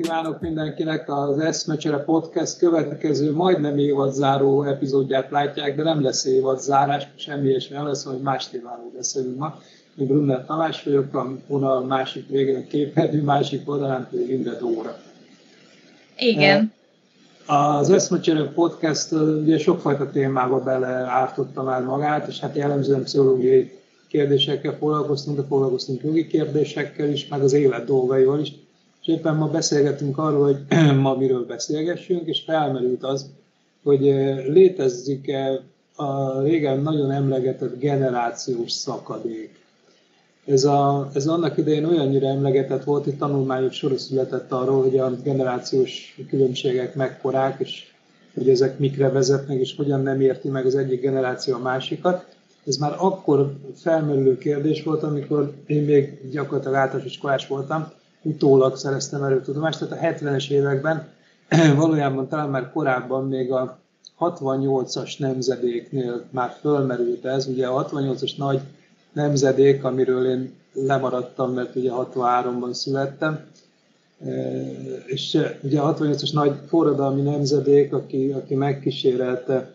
kívánok mindenkinek! Az Eszmecsere Podcast következő majdnem évadzáró epizódját látják, de nem lesz évadzárás, semmi ilyesmi nem lesz, hogy más témáról beszélünk ma. Én Brunner Tamás vagyok, a vonal másik végén a képernyő, másik oldalán pedig Imre Dóra. Igen. Az Eszmecsere Podcast ugye sokfajta témába beleártotta már magát, és hát jellemzően pszichológiai kérdésekkel foglalkoztunk, de foglalkoztunk jogi kérdésekkel is, meg az élet dolgaival is. És éppen ma beszélgetünk arról, hogy ma miről beszélgessünk, és felmerült az, hogy létezik-e a régen nagyon emlegetett generációs szakadék. Ez annak idején olyannyira emlegetett volt, hogy tanulmányok sora született arról, hogy a generációs különbségek mekkorák, és hogy ezek mikre vezetnek, és hogyan nem érti meg az egyik generáció a másikat. Ez már akkor felmerülő kérdés volt, amikor én még gyakorlatilag általános iskolás voltam, utólag szereztem erről tudomást, tehát a 70-es években, valójában talán már korábban még a 68-as nemzedéknél már fölmerült ez, ugye a 68-as nagy nemzedék, amiről én lemaradtam, mert ugye 63-ban születtem, és ugye a 68-as nagy forradalmi nemzedék, aki megkísérelte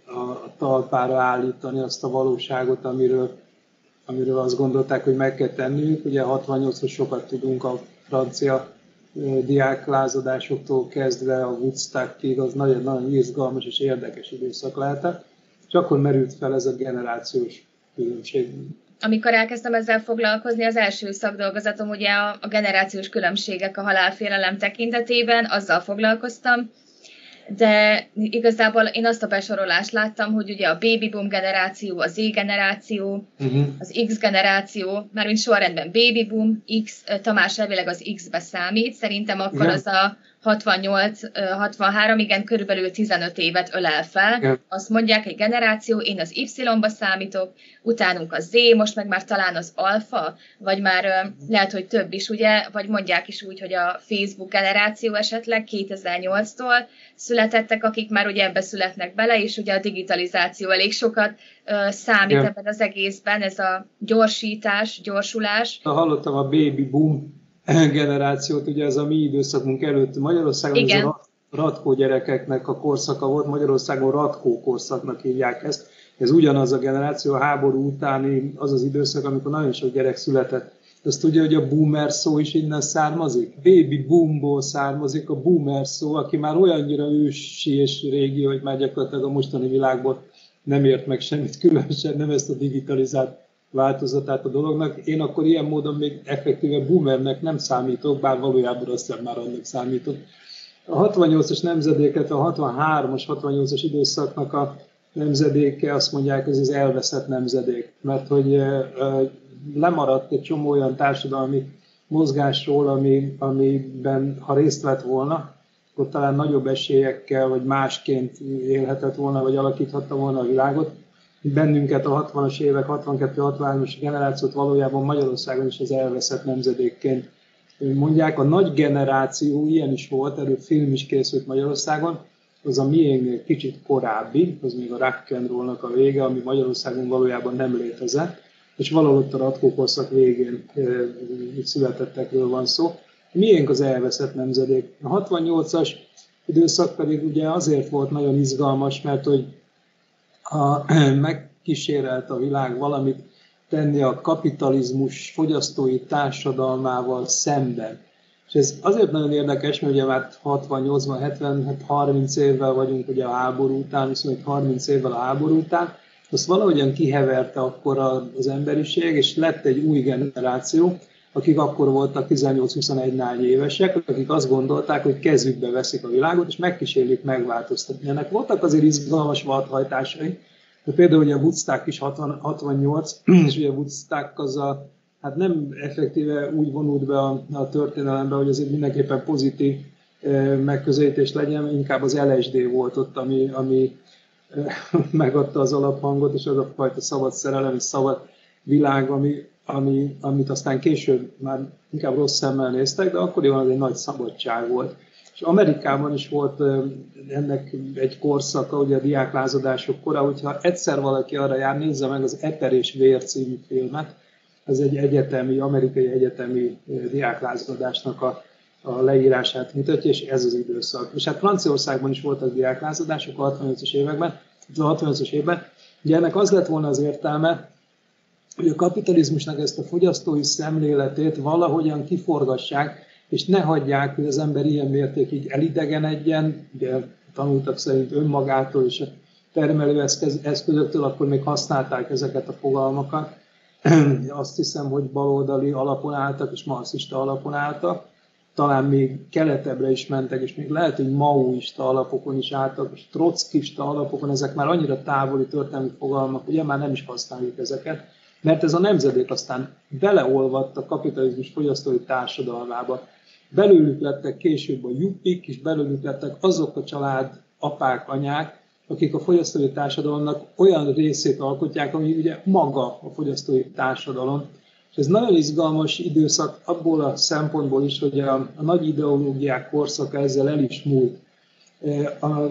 a talpára állítani azt a valóságot, amiről azt gondolták, hogy meg kell tenniük. Ugye 68-ról sokat tudunk a francia diáklázadásoktól kezdve a Woodstockig, az nagyon-nagyon izgalmas és érdekes időszak lehetett, és akkor merült fel ez a generációs különbség. Amikor elkezdtem ezzel foglalkozni, az első szakdolgozatom ugye a generációs különbségek a halálfélelem tekintetében, azzal foglalkoztam, de igazából én azt a besorolást láttam, hogy ugye a baby boom generáció, a Z generáció, az X generáció, mármint sorrendben baby boom, X, Tamás elvileg az X-be számít, szerintem akkor az a 68-63, igen, körülbelül 15 évet ölel fel. Igen. Azt mondják, egy generáció, én az Y-ba számítok, utánunk a Z, most meg már talán az alfa, vagy már lehet, hogy több is, ugye, vagy mondják is úgy, hogy a Facebook generáció esetleg 2008-tól születettek, akik már ugye ebbe születnek bele, és ugye a digitalizáció elég sokat számít ebben az egészben, ez a gyorsítás, gyorsulás. Hallottam a baby boom generációt, ugye ez a mi időszakunk előtt Magyarországon, igen. Ez a ratkó gyerekeknek a korszaka volt, Magyarországon ratkó korszaknak hívják ezt. Ez ugyanaz a generáció, a háború utáni az az időszak, amikor nagyon sok gyerek született. Azt tudja, hogy a boomer szó is innen származik? Baby boomból származik a boomer szó, aki már olyannyira ősi és régi, hogy már gyakorlatilag a mostani világból nem ért meg semmit, különösen nem ezt a digitalizált változatát a dolognak. Én akkor ilyen módon még effektíve boomernek nem számítok, bár valójában aztán már annak számítok. A 68-as nemzedéket, a 63-as, 68-as időszaknak a nemzedéke, azt mondják, ez az elveszett nemzedék. Mert hogy lemaradt egy csomó olyan társadalmi mozgásról, amiben ha részt vett volna, akkor talán nagyobb esélyekkel, vagy másként élhetett volna, vagy alakíthatta volna a világot. Bennünket a 60-as évek, 62-63-as generációt valójában Magyarországon is az elveszett nemzedékként mondják. A nagy generáció, ilyen is volt, erről film is készült Magyarországon, az a miénknél kicsit korábbi, az még a rock and rollnak a vége, ami Magyarországon valójában nem létezett, és valahol ott a ratkókorszak végén születettekről van szó. Miénk az elveszett nemzedék. A 68-as időszak pedig ugye azért volt nagyon izgalmas, mert hogy megkísérelt a világ valamit tenni a kapitalizmus fogyasztói társadalmával szemben. És ez azért nagyon érdekes, mert ugye már 68-ban, 70, 30 évvel vagyunk ugye a háború után, 25-30 évvel a háború után, azt valahogyan kiheverte akkor az emberiség, és lett egy új generáció, akik akkor voltak 18-21 évesek, akik azt gondolták, hogy kezükbe veszik a világot, és megkísérlik megváltoztatni. Ennek voltak azért izgalmas vadhajtásai, de például ugye a Woodstock is 68, és ugye a Woodstock az hát nem effektíve úgy vonult be a történelembe, hogy ez mindenképpen pozitív megközelítés legyen, inkább az LSD volt ott, ami megadta az alaphangot, és az a fajta szabad szerelem és szabad világ, amit aztán később már inkább rossz szemmel néztek, de akkoriban az egy nagy szabadság volt. És Amerikában is volt ennek egy korszaka, ugye a diáklázadások kora, hogyha egyszer valaki arra jár, nézze meg az Eper és Vér című filmet, ez egy amerikai egyetemi diáklázadásnak a a leírását mutatja, és ez az időszak. És hát Franciaországban is voltak diáklázadások a 68-as években, a 68-as évben. Ugye ennek az lett volna az értelme, hogy a kapitalizmusnak ezt a fogyasztói szemléletét valahogyan kiforgassák, és ne hagyják, hogy az ember ilyen mértékig elidegenedjen, ugye tanultak szerint önmagától és a termelőeszközöktől, akkor még használták ezeket a fogalmakat. Azt hiszem, hogy baloldali alapon álltak, és marxista alapon álltak. Talán még keletebbre is mentek, és még lehet, hogy maoista alapokon is álltak, és trockista alapokon, ezek már annyira távoli történelmi fogalmak, ugye már nem is használjuk ezeket, mert ez a nemzedék aztán beleolvadt a kapitalizmus fogyasztói társadalmába. Belőlük lettek később a juppik, és belőlük lettek azok a család, apák, anyák, akik a fogyasztói társadalomnak olyan részét alkotják, ami ugye maga a fogyasztói társadalom. És ez nagyon izgalmas időszak abból a szempontból is, hogy a nagy ideológiák korszaka ezzel el is múlt.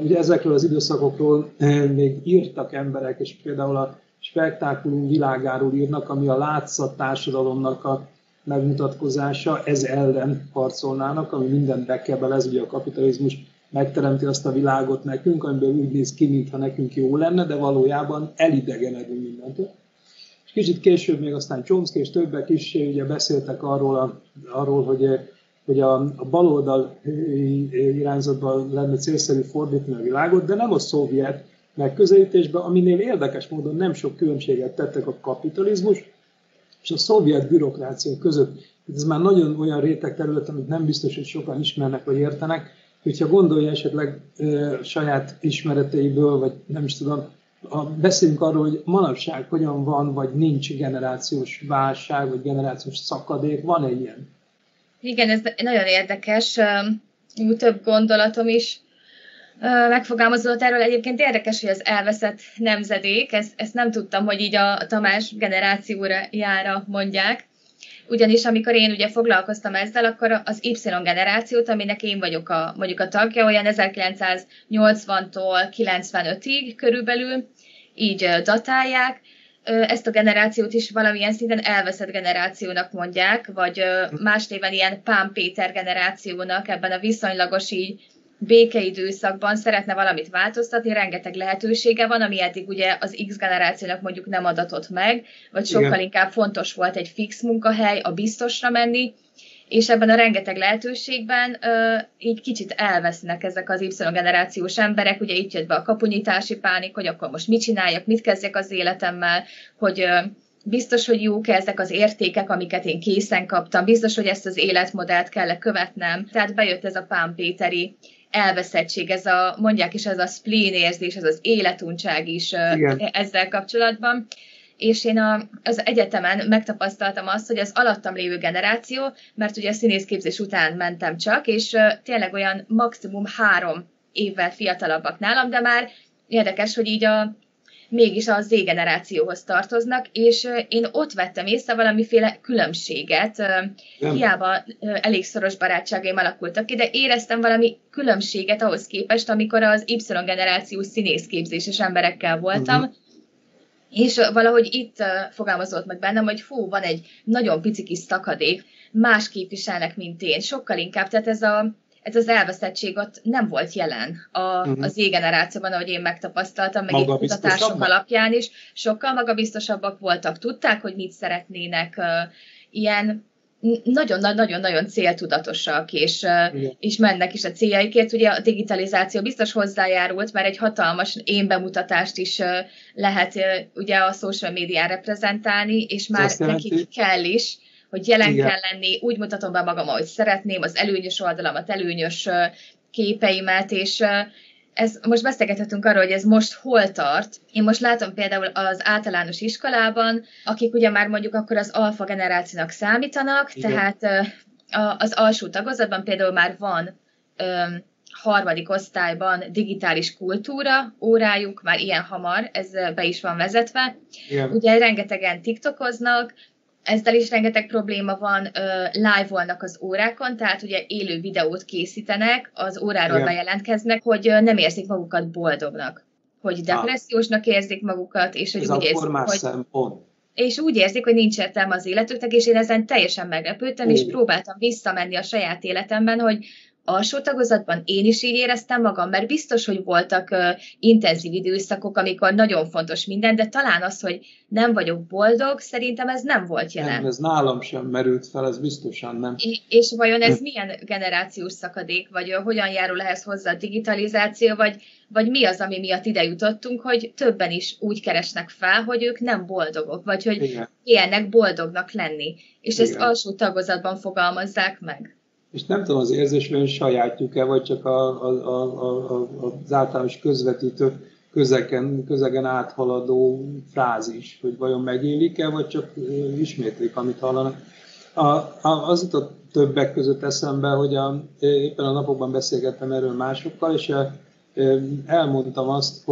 Ugye ezekről az időszakokról még írtak emberek, és például a spektákulum világáról írnak, ami a látszat társadalomnak a megmutatkozása, ez ellen harcolnának, ami mindent bekebelez, ugye a kapitalizmus megteremti azt a világot nekünk, amiből úgy néz ki, mintha nekünk jó lenne, de valójában elidegenedünk mindentől. És kicsit később még aztán Chomsky és többek is ugye beszéltek arról hogy a baloldal irányzatban lenne célszerű fordítani a világot, de nem a szovjet megközelítésben, aminél érdekes módon nem sok különbséget tettek a kapitalizmus és a szovjet bürokrácia között. Ez már nagyon olyan réteg terület, amit nem biztos, hogy sokan ismernek vagy értenek, hogyha gondolja esetleg saját ismereteiből, vagy nem is tudom, beszélünk arról, hogy manapság hogyan van, vagy nincs generációs válság, vagy generációs szakadék, van-e ilyen? Igen, ez nagyon érdekes, több gondolatom is megfogalmazódott erről. Egyébként érdekes, hogy az elveszett nemzedék, ezt nem tudtam, hogy így a Tamás generációjára mondják. Ugyanis amikor én ugye foglalkoztam ezzel, akkor az Y generációt, aminek én vagyok mondjuk a tagja, olyan 1980-tól 95-ig körülbelül így datálják. Ezt a generációt is valamilyen szinten elveszett generációnak mondják, vagy más néven ilyen Pán Péter generációnak ebben a viszonylagos így békeidőszakban szeretne valamit változtatni, rengeteg lehetősége van, ami eddig ugye az X generációnak mondjuk nem adatott meg, vagy sokkal inkább fontos volt egy fix munkahely, a biztosra menni, és ebben a rengeteg lehetőségben így kicsit elvesznek ezek az Y-generációs emberek, ugye itt jött be a kapunyítási pánik, hogy akkor most mit csináljak, mit kezdjek az életemmel, hogy biztos, hogy jók ezek az értékek, amiket én készen kaptam, biztos, hogy ezt az életmodellt kell követnem. Tehát bejött ez a Pán Péteri elveszettség, mondják is, ez a spleen érzés, ez az életuntság is ezzel kapcsolatban. És én az egyetemen megtapasztaltam azt, hogy az alattam lévő generáció, mert ugye a színészképzés után mentem csak, és tényleg olyan maximum 3 évvel fiatalabbak nálam, de már érdekes, hogy így mégis a Z-generációhoz tartoznak, és én ott vettem észre valamiféle különbséget. Hiába elég szoros barátságaim alakultak ki, de éreztem valami különbséget ahhoz képest, amikor az Y-generációs színészképzéses emberekkel voltam, és valahogy itt fogalmazott meg bennem, hogy van egy nagyon pici kis szakadék, más képviselnek, mint én, sokkal inkább, tehát ez az elveszettség ott nem volt jelen az Z-generációban, ahogy én megtapasztaltam, meg itt kutatások alapján is, sokkal magabiztosabbak voltak, tudták, hogy mit szeretnének, ilyen nagyon-nagyon céltudatosak, és mennek is a céljaikért. Ugye a digitalizáció biztos hozzájárult, mert egy hatalmas énbemutatást is lehet ugye a social médián reprezentálni, és már nekik kell is, hogy jelen kell lenni, úgy mutatom be magam, ahogy szeretném, az előnyös oldalamat, előnyös képeimet, és most beszélgethetünk arról, hogy ez most hol tart. Én most látom például az általános iskolában, akik ugye már mondjuk akkor az alfa generációnak számítanak, tehát az alsó tagozatban például már van 3. osztályban digitális kultúra órájuk, már ilyen hamar, ez be is van vezetve. Ugye rengetegen tiktokoznak, ezzel is rengeteg probléma van, live-olnak az órákon, tehát ugye élő videót készítenek, az óráról bejelentkeznek, hogy nem érzik magukat boldognak, hogy depressziósnak érzik magukat, és hogy ez úgy érzik, hogy... szempont. és úgy érzik, hogy nincs értelme az életüknek, és én ezen teljesen meglepődtem, és próbáltam visszamenni a saját életemben, hogy alsó tagozatban én is így éreztem magam, mert biztos, hogy voltak intenzív időszakok, amikor nagyon fontos minden, de talán az, hogy nem vagyok boldog, szerintem ez nem volt jelen. Nem, ez nálam sem merült fel, ez biztosan nem. És vajon ez milyen generációs szakadék, vagy hogyan járul ehhez hozzá a digitalizáció, vagy mi az, ami miatt ide jutottunk, hogy többen is úgy keresnek fel, hogy ők nem boldogok, vagy hogy ilyenek boldognak lenni. És ezt alsó tagozatban fogalmazzák meg. És nem tudom, az érzésben sajátjuk-e, vagy csak az általános közvetítő közegen áthaladó frázis, hogy vajon megélik-e, vagy csak ismétlik, amit hallanak. Az jutott többek között eszembe, hogy éppen a napokban beszélgettem erről másokkal, és elmondtam azt,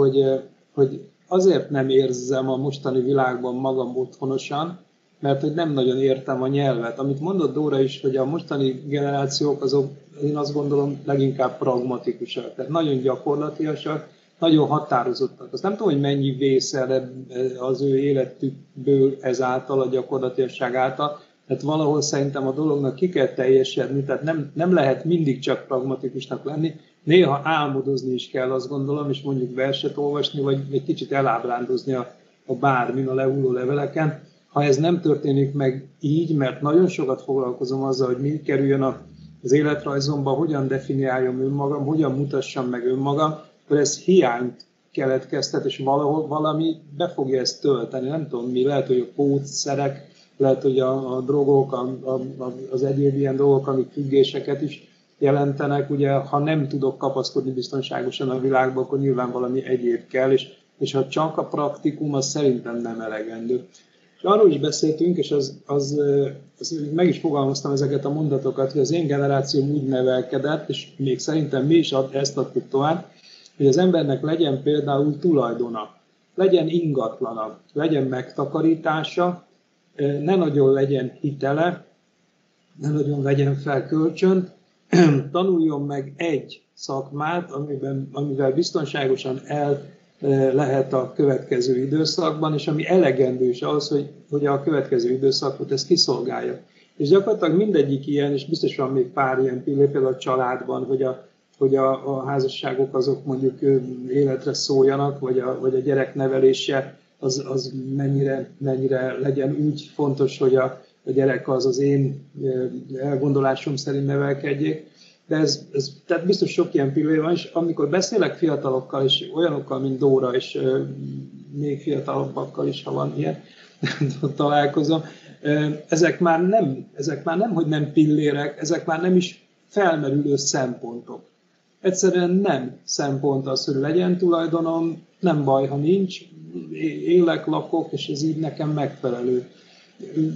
hogy azért nem érzem a mostani világban magam otthonosan, mert hogy nem nagyon értem a nyelvet. Amit mondott Dóra is, hogy a mostani generációk azok, én azt gondolom, leginkább pragmatikusak, tehát nagyon gyakorlatiasak, nagyon határozottak. Azt nem tudom, hogy mennyi vészel az ő életükből ezáltal, a gyakorlatiasság által, tehát valahol szerintem a dolognak ki kell teljesedni, tehát nem lehet mindig csak pragmatikusnak lenni, néha álmodozni is kell, azt gondolom, és mondjuk verset olvasni, vagy egy kicsit elábrándozni a bármin, a lehulló leveleken. Ha ez nem történik meg így, mert nagyon sokat foglalkozom azzal, hogy mi kerüljön az életrajzomba, hogyan definiáljam önmagam, hogyan mutassam meg önmagam, akkor ez hiányt keletkeztet, és valahol valami be fogja ezt tölteni. Nem tudom mi, lehet, hogy a pótszerek, lehet, hogy a drogok, az egyéb ilyen dolgok, amik függéseket is jelentenek. Ugye, ha nem tudok kapaszkodni biztonságosan a világba, akkor nyilván valami egyéb kell, és ha csak a praktikum, az szerintem nem elegendő. És arról is beszéltünk, és az meg is fogalmaztam ezeket a mondatokat, hogy az én generációm úgy nevelkedett, és még szerintem mi is ezt adtuk tovább, hogy az embernek legyen például tulajdona, legyen ingatlana, legyen megtakarítása, ne nagyon legyen hitele, ne nagyon vegyen fel kölcsönt, tanuljon meg egy szakmát, amivel biztonságosan el lehet a következő időszakban, és ami elegendő is az, hogy a következő időszakot ezt kiszolgálja. És gyakorlatilag mindegyik ilyen, és biztos van még pár ilyen például a családban, hogy a házasságok azok mondjuk életre szóljanak, vagy a gyereknevelése az mennyire legyen úgy fontos, hogy a gyerek az én elgondolásom szerint nevelkedjék. De tehát biztos sok ilyen pillanat van, és amikor beszélek fiatalokkal, és olyanokkal, mint Dóra, és még fiatalabbakkal is, ha van ilyen, találkozom, ezek már nem, hogy nem pillérek, ezek már nem is felmerülő szempontok. Egyszerűen nem szempont az, hogy legyen tulajdonom, nem baj, ha nincs, élek, lakok, és ez így nekem megfelelő.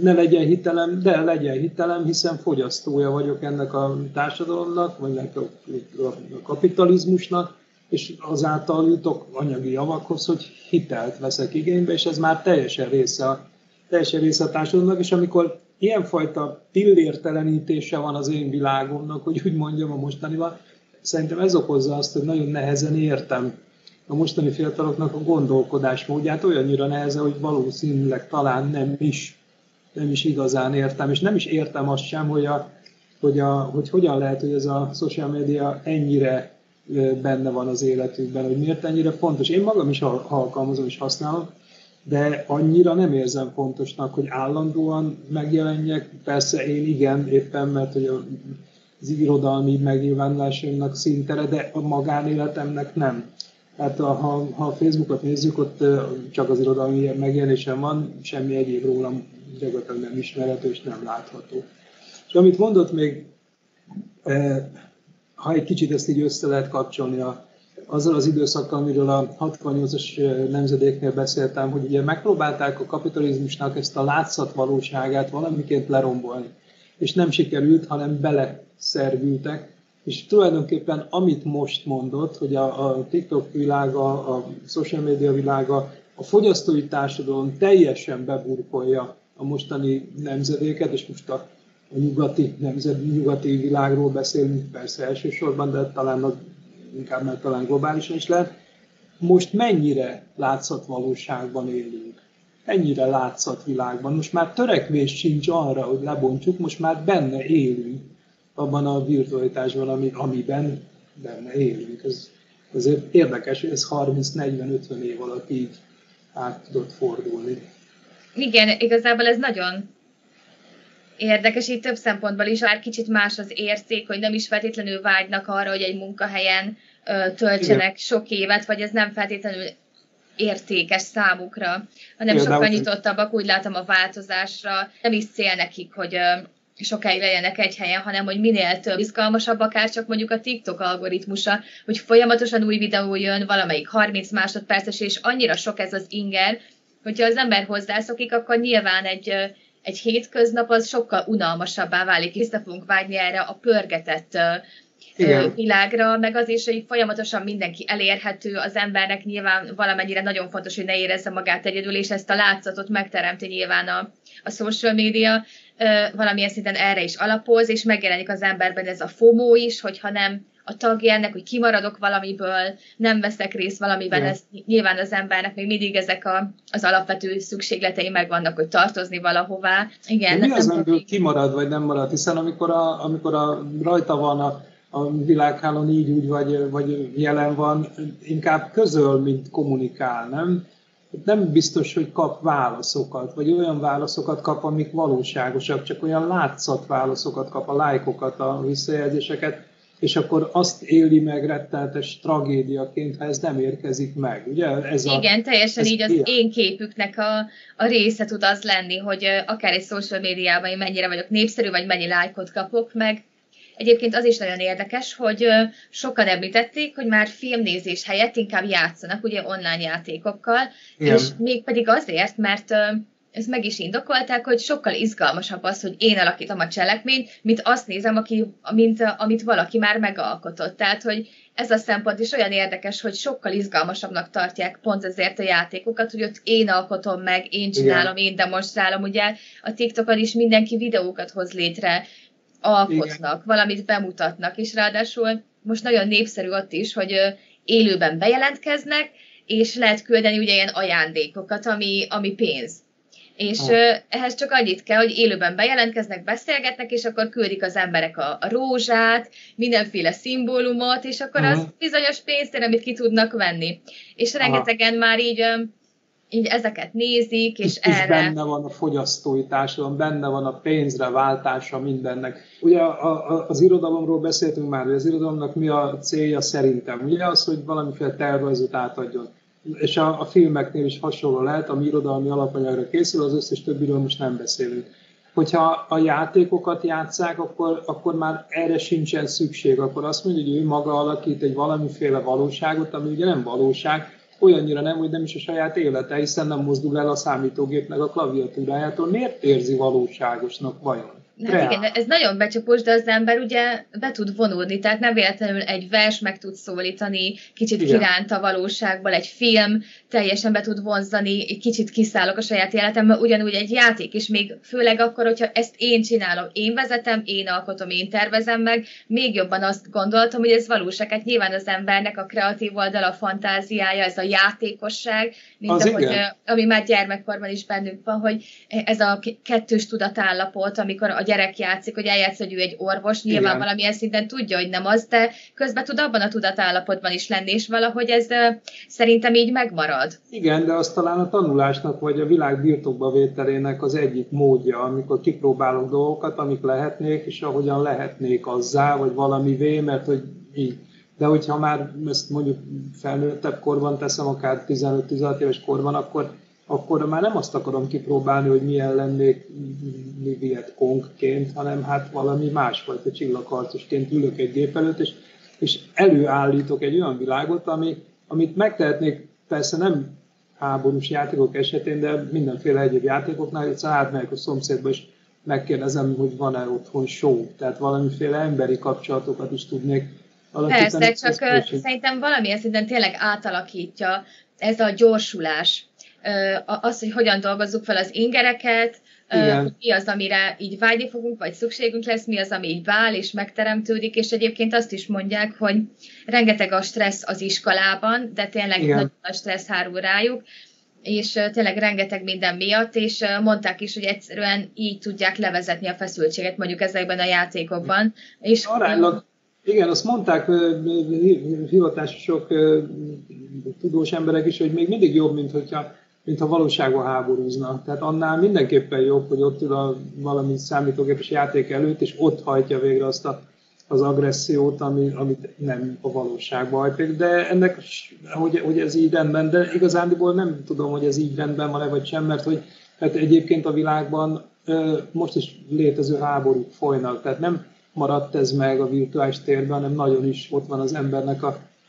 Ne legyen hitelem, de legyen hitelem, hiszen fogyasztója vagyok ennek a társadalomnak, vagy ennek a kapitalizmusnak, és azáltal jutok anyagi javakhoz, hogy hitelt veszek igénybe, és ez már teljesen része a társadalomnak, és amikor ilyenfajta pillértelenítése van az én világomnak, hogy úgy mondjam a mostanival, szerintem ez okozza azt, hogy nagyon nehezen értem a mostani fiataloknak a gondolkodásmódját, olyannyira nehezen, hogy valószínűleg talán nem is igazán értem, és nem is értem azt sem, hogy hogyan lehet, hogy ez a social media ennyire benne van az életünkben, hogy miért ennyire fontos. Én magam is alkalmazom és használom, de annyira nem érzem fontosnak, hogy állandóan megjelenjek. Persze én igen, éppen, mert hogy az irodalmi megnyilvánulásaimnak színtere, de a magánéletemnek nem. Tehát ha a Facebookot nézzük, ott csak az irodalmi megjelenésem van, semmi egyéb rólam gyakorlatilag nem ismerhető és nem látható. És amit mondott még, ha egy kicsit ezt így össze lehet kapcsolni azzal az időszakkal, amiről a 68-as nemzedéknél beszéltem, hogy ugye megpróbálták a kapitalizmusnak ezt a látszatvalóságát valamiként lerombolni. És nem sikerült, hanem beleszervültek. És tulajdonképpen amit most mondott, hogy a TikTok világa, a social media világa, a fogyasztói társadalom teljesen beburkolja a mostani nemzedéket, és most a nyugati világról beszélünk persze elsősorban, de talán globálisan is lehet. Most mennyire látszatvalóságban élünk? ennyire látszatvilágban. Most már törekvés sincs arra, hogy lebontsuk, most már benne élünk abban a virtualitásban, amiben benne élünk. Ez azért érdekes, hogy ez 30-40-50 év alatt így át tudott fordulni. Igen, igazából ez nagyon érdekes, így több szempontból is már kicsit más az érték, hogy nem is feltétlenül vágynak arra, hogy egy munkahelyen töltsenek sok évet, vagy ez nem feltétlenül értékes számukra, hanem sokkal nyitottabbak, úgy látom, a változásra. Nem is cél nekik, hogy sokáig legyenek egy helyen, hanem hogy minél több izgalmasabb, akár csak mondjuk a TikTok algoritmusa, hogy folyamatosan új videó jön, valamelyik 30 másodperces, és annyira sok ez az inger, hogyha az ember hozzászokik, akkor nyilván egy hétköznap az sokkal unalmasabbá válik, vissza fogunk vágyni erre a pörgetett világra, meg az is, hogy folyamatosan mindenki elérhető, az embernek nyilván valamennyire nagyon fontos, hogy ne érezze magát egyedül, és ezt a látszatot megteremti nyilván a social media, valamilyen szinten erre is alapoz, és megjelenik az emberben ez a FOMO is, hogyha nem a tagja ennek, hogy kimaradok valamiből, nem veszek részt valamiben, ez nyilván az embernek még mindig ezek az alapvető szükségletei megvannak, hogy tartozni valahová. Igen, mi az, amiből kimarad, vagy nem marad? Hiszen amikor rajta van a világhálón így úgy, vagy jelen van, inkább közöl, mint kommunikál, nem? Nem biztos, hogy kap válaszokat, vagy olyan válaszokat kap, amik valóságosak, csak olyan látszat válaszokat kap, a lájkokat, a visszajelzéseket, és akkor azt éli meg rettenetes tragédiaként, ha ez nem érkezik meg. Ugye? Igen, teljesen így az én képüknek a része tud az lenni, hogy akár egy social médiában én mennyire vagyok népszerű, vagy mennyi lájkot kapok meg. Egyébként az is nagyon érdekes, hogy sokan említették, hogy már filmnézés helyett inkább játszanak ugye online játékokkal, és mégpedig azért, mert ezt meg is indokolták, hogy sokkal izgalmasabb az, hogy én alakítom a cselekményt, mint azt nézem, amit valaki már megalkotott. Tehát, hogy ez a szempont is olyan érdekes, hogy sokkal izgalmasabbnak tartják pont ezért a játékokat, hogy ott én alkotom meg, én csinálom, én demonstrálom. Ugye a TikTokon is mindenki videókat hoz létre, alkotnak, valamit bemutatnak, és ráadásul most nagyon népszerű ott is, hogy élőben bejelentkeznek, és lehet küldeni ugye ilyen ajándékokat, ami pénz. És ehhez csak annyit kell, hogy élőben bejelentkeznek, beszélgetnek, és akkor küldik az emberek a rózsát, mindenféle szimbólumot, és akkor az bizonyos pénztér, amit ki tudnak venni. És rengetegen már így ezeket nézik, és erre... benne van a fogyasztói társadalom, benne van a pénzre váltása mindennek. Ugye az irodalomról beszéltünk már, hogy az irodalomnak mi a célja szerintem? Ugye az, hogy valamiféle tervezőt átadjon. És a filmeknél is hasonló lehet, ami irodalmi alapanyagra készül, az összes többiről most nem beszélünk. Hogyha a játékokat játsszák, akkor már erre sincsen szükség. Akkor azt mondja, hogy ő maga alakít egy valamiféle valóságot, ami ugye nem valóság, olyannyira nem, hogy nem is a saját élete, hiszen nem mozdul el a számítógépnek a klaviatúrájától. Miért érzi valóságosnak vajon? Hát igen, ez nagyon becsapós, de az ember ugye be tud vonódni, tehát nem véletlenül egy vers meg tud szólítani, kicsit kiránt a valóságból, egy film teljesen be tud vonzani, egy kicsit kiszállok a saját életemben, ugyanúgy egy játék is, még főleg akkor, hogyha ezt én csinálom, én vezetem, én alkotom, én tervezem meg, még jobban azt gondoltam, hogy ez valóság. Hát nyilván az embernek a kreatív oldala, a fantáziája, ez a játékosság, mint ahogy, ami már gyermekkorban is bennünk van, hogy ez a kettős tudatállapot, amikor a gyerek játszik, hogy eljátsz, hogy ő egy orvos, nyilván valamilyen szinten tudja, hogy nem az, de közben tud abban a tudatállapotban is lenni, és valahogy ez szerintem így megmarad. Igen, de az talán a tanulásnak, vagy a világ birtokba vételének az egyik módja, amikor kipróbálok dolgokat, amik lehetnék, és ahogyan lehetnék azzá, vagy valamivé, mert hogy így. De hogyha már ezt mondjuk felnőttebb korban teszem, akár 15-16 éves korban, akkor már nem azt akarom kipróbálni, hogy milyen lennék Vietcongként, hanem hát valami másfajta csillagharcosként ülök egy gép előtt, és előállítok egy olyan világot, amit megtehetnék, persze nem háborús játékok esetén, de mindenféle egyéb játékoknál, hogy átmegyek a szomszédba, és megkérdezem, hogy van-e otthon show, tehát valamiféle emberi kapcsolatokat is tudnék alakítani. Persze, csak szerintem valamilyen szinten tényleg átalakítja ez a gyorsulás. Az, hogy hogyan dolgozzuk fel az ingereket, mi az, amire így vágyni fogunk, vagy szükségünk lesz, mi az, ami így vál és megteremtődik, és egyébként azt is mondják, hogy rengeteg a stressz az iskolában, de tényleg nagyon a stressz hárul rájuk, és tényleg rengeteg minden miatt, és mondták is, hogy egyszerűen így tudják levezetni a feszültséget mondjuk ezekben a játékokban. És aránylag, igen, azt mondták hivatásosok, tudós emberek is, hogy még mindig jobb, mint ha valóságban háborúznak. Tehát annál mindenképpen jobb, hogy ott ül valami számítógépes játék előtt, és ott hajtja végre azt az agressziót, amit nem a valóságban hajtik. De ennek, hogy ez így rendben, de igazándiból nem tudom, hogy ez így rendben van-e vagy sem, mert egyébként a világban most is létező háborúk folynak, tehát nem maradt ez meg a virtuális térben, hanem nagyon is ott van az embernek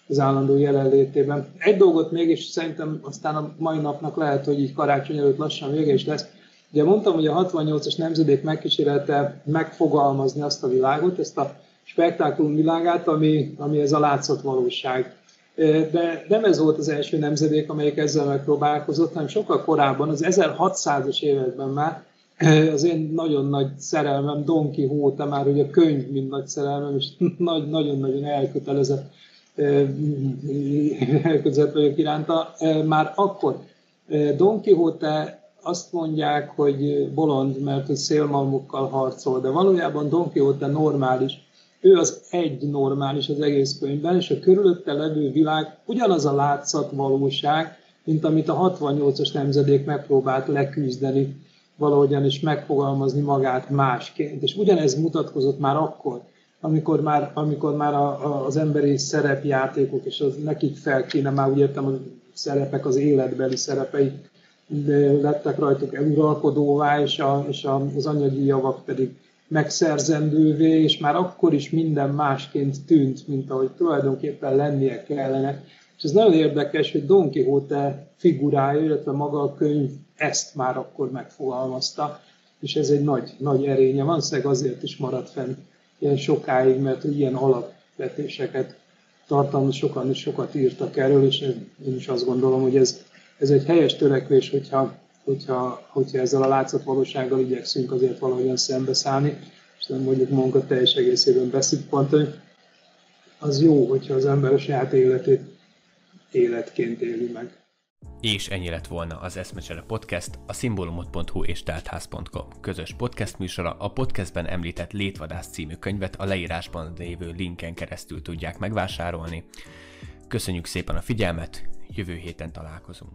az állandó jelenlétében. Egy dolgot mégis szerintem aztán a mai napnak lehet, hogy így karácsony előtt lassan vége is lesz. Ugye mondtam, hogy a 68-as nemzedék megkísérelte megfogalmazni azt a világot, ezt a spektákulum világát, ami ez a látszat valóság. De nem ez volt az első nemzedék, amelyik ezzel megpróbálkozott, hanem sokkal korábban, az 1600-as években már az én nagyon nagy szerelmem, Don Quixote, már ugye a könyv mint nagy szerelmem, és nagyon-nagyon elkötelezett vagyok iránta. Már akkor Don Quixote azt mondják, hogy bolond, mert hogy szélmalmokkal harcol, de valójában Don Quixote normális. Ő az egy normális az egész könyvben, és a körülötte levő világ ugyanaz a látszat valóság, mint amit a 68-as nemzedék megpróbált leküzdeni valahogyan, és megfogalmazni magát másként. És ugyanez mutatkozott már akkor, amikor már az emberi szerepjátékok, és az nekik fel kéne, már úgy értem, a szerepek, az életbeli szerepei lettek rajtuk eluralkodóvá, és az anyagi javak pedig megszerzendővé, és már akkor is minden másként tűnt, mint ahogy tulajdonképpen lennie kellene. És ez nagyon érdekes, hogy Don Quixote figurája, illetve maga a könyv ezt már akkor megfogalmazta, és ez egy nagy erénye. Valószínűleg azért is maradt fenn ilyen sokáig, mert ilyen alapvetéseket tartalmaz, sokan is sokat írtak erről, és én is azt gondolom, hogy ez egy helyes törekvés, hogyha ezzel a látszatvalósággal igyekszünk azért valahogyan szembeszállni, és nem mondjuk magunkat teljes egészében beszippantani. Az jó, hogyha az ember a saját életét életként éli meg. És ennyi lett volna az Eszmecsere Podcast, a szimbólumot.hu és teltház.com közös podcast műsora. A podcastben említett Létvadász című könyvet a leírásban lévő linken keresztül tudják megvásárolni. Köszönjük szépen a figyelmet, jövő héten találkozunk.